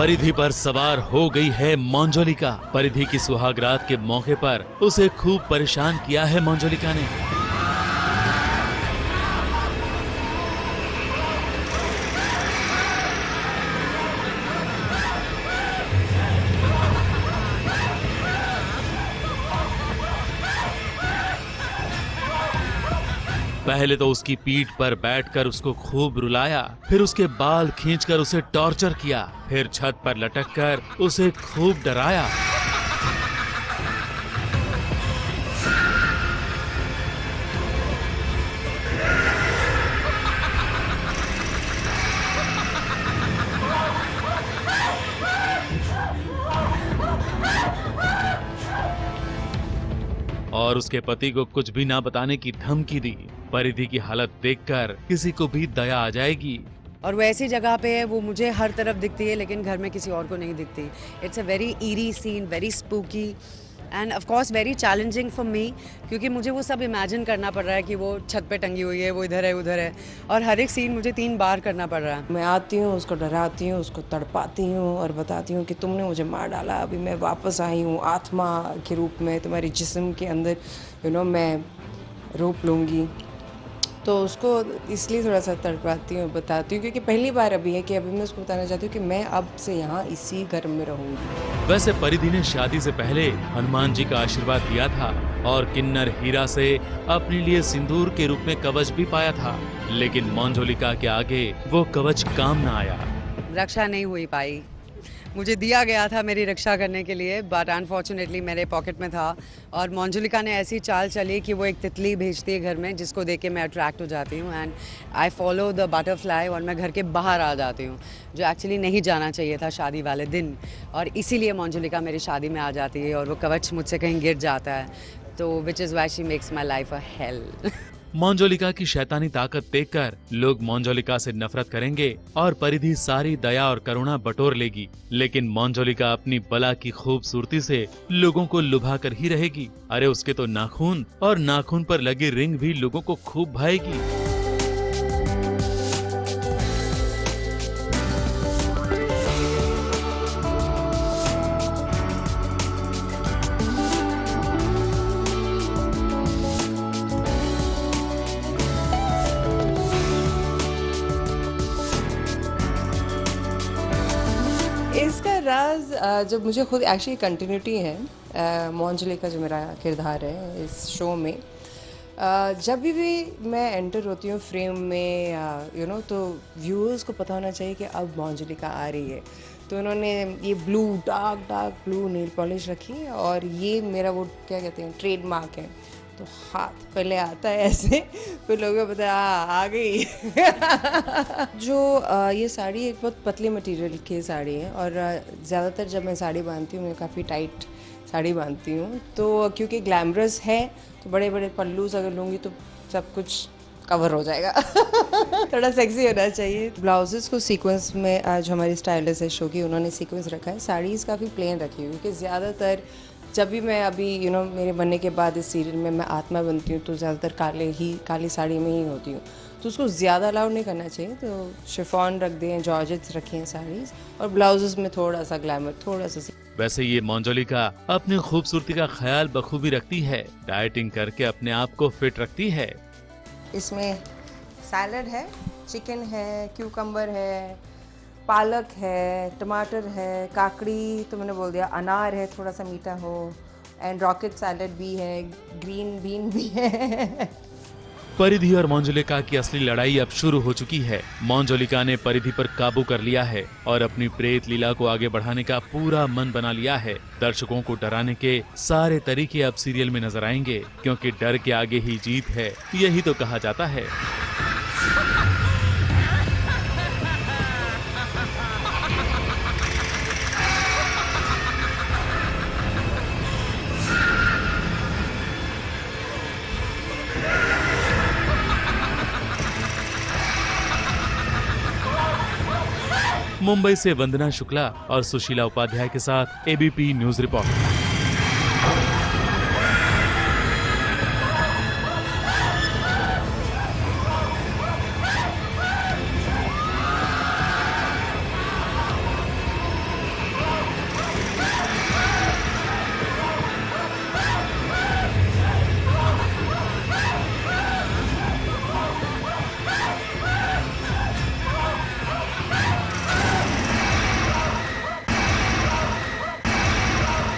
परिधि पर सवार हो गई है मंजुलिका। परिधि की सुहागरात के मौके पर उसे खूब परेशान किया है मंजुलिका ने। पहले तो उसकी पीठ पर बैठकर उसको खूब रुलाया, फिर उसके बाल खींचकर उसे टॉर्चर किया, फिर छत पर लटककर उसे खूब डराया। और उसके पति को कुछ भी ना बताने की धमकी दी। परिधि की हालत देखकर किसी को भी दया आ जाएगी। और वो ऐसी जगह पे है, वो मुझे हर तरफ दिखती है लेकिन घर में किसी और को नहीं दिखती। It's a very eerie scene, very spooky and of course very challenging for me, क्योंकि मुझे वो सब इमेजिन करना पड़ रहा है कि वो छत पे टंगी हुई है, वो इधर है उधर है, और हर एक सीन मुझे 3 बार करना पड़ रहा है। मैं आती हूँ, उसको डराती हूँ, उसको तड़पाती हूँ और बताती हूँ कि तुमने मुझे मार डाला, अभी मैं वापस आई हूँ आत्मा के रूप में तुम्हारे जिस्म के अंदर मैं रूप लूँगी। तो उसको इसलिए थोड़ा सा तड़पाती हूँ, बताती हूँ, क्योंकि पहली बार अभी है कि अभी मैं उसको बताना चाहती हूँ कि मैं अब से यहाँ इसी घर में रहूँगी। वैसे परिधि ने शादी से पहले हनुमान जी का आशीर्वाद दिया था और किन्नर हीरा से अपने लिए सिंदूर के रूप में कवच भी पाया था, लेकिन मंजुलिका के आगे वो कवच काम न आया। रक्षा नहीं हुई पाई। मुझे दिया गया था मेरी रक्षा करने के लिए, बट अनफॉर्चुनेटली मेरे पॉकेट में था। और मंजुलिका ने ऐसी चाल चली कि वो एक तितली भेजती है घर में, जिसको देख के मैं अट्रैक्ट हो जाती हूँ and I follow the butterfly, और मैं घर के बाहर आ जाती हूँ, जो एक्चुअली नहीं जाना चाहिए था शादी वाले दिन। और इसीलिए मंजुलिका मेरी शादी में आ जाती है और वो कवच मुझसे कहीं गिर जाता है, तो which is why she makes my life a hello. Manjulika की शैतानी ताकत देखकर लोग मंजुलिका से नफरत करेंगे और परिधि सारी दया और करुणा बटोर लेगी, लेकिन मंजुलिका अपनी बला की खूबसूरती से लोगों को लुभा कर ही रहेगी। अरे उसके तो नाखून और नाखून पर लगी रिंग भी लोगों को खूब भाएगी। इसका राज जब मुझे खुद एक्चुअली कंटिन्यूटी है, मंजुलिका जो मेरा किरदार है इस शो में, जब भी मैं एंटर होती हूँ फ्रेम में तो व्यूअर्स को पता होना चाहिए कि अब मंजुलिका आ रही है। तो उन्होंने ये डार्क ब्लू नेल पॉलिश रखी है और ये मेरा वो क्या कहते हैं ट्रेडमार्क है। तो हाथ पहले आता है ऐसे, फिर लोगों को पता है आ गई। जो ये साड़ी एक बहुत पतले मटेरियल की साड़ी है और ज़्यादातर जब मैं साड़ी बांधती हूँ मैं काफ़ी टाइट साड़ी बांधती हूँ, तो क्योंकि ग्लैमरस है तो बड़े बड़े पल्लूज अगर लूँगी तो सब कुछ कवर हो जाएगा। थोड़ा सेक्सी होना चाहिए। ब्लाउजेस को सीक्वेंस में आज हमारी स्टाइलिस्ट है शो की, उन्होंने सीक्वेंस रखा है। साड़ीज़ काफ़ी प्लेन रखी हुई, क्योंकि ज़्यादातर जब भी मैं अभी मेरे बनने के बाद इस सीरियल में मैं आत्मा बनती हूँ तो ज़्यादातर काली साड़ी में ही होती हूँ, तो उसको ज़्यादा अलाउड नहीं करना चाहिए। तो शिफॉन रख दें, जॉर्जेट्स रखे हैं साड़ीज़, और ब्लाउजेस में थोड़ा सा ग्लैमर, थोड़ा सा। वैसे ये मंजुलिका अपनी खूबसूरती का ख्याल बखूबी रखती है, डाइटिंग करके अपने आप को फिट रखती है। इसमें सैलड है, चिकन है, क्यूकम्बर है, पालक है, टमाटर है, काकड़ी तो मैंने बोल दिया, अनार है थोड़ा सा मीठा हो, एंड रॉकेट सैलड भी है, ग्रीन बीन भी है। परिधि और मंजुलिका की असली लड़ाई अब शुरू हो चुकी है। मंजुलिका ने परिधि पर काबू कर लिया है और अपनी प्रेत लीला को आगे बढ़ाने का पूरा मन बना लिया है। दर्शकों को डराने के सारे तरीके अब सीरियल में नजर आएंगे, क्योंकि डर के आगे ही जीत है, यही तो कहा जाता है। मुंबई से वंदना शुक्ला और सुशीला उपाध्याय के साथ एबीपी न्यूज रिपोर्ट।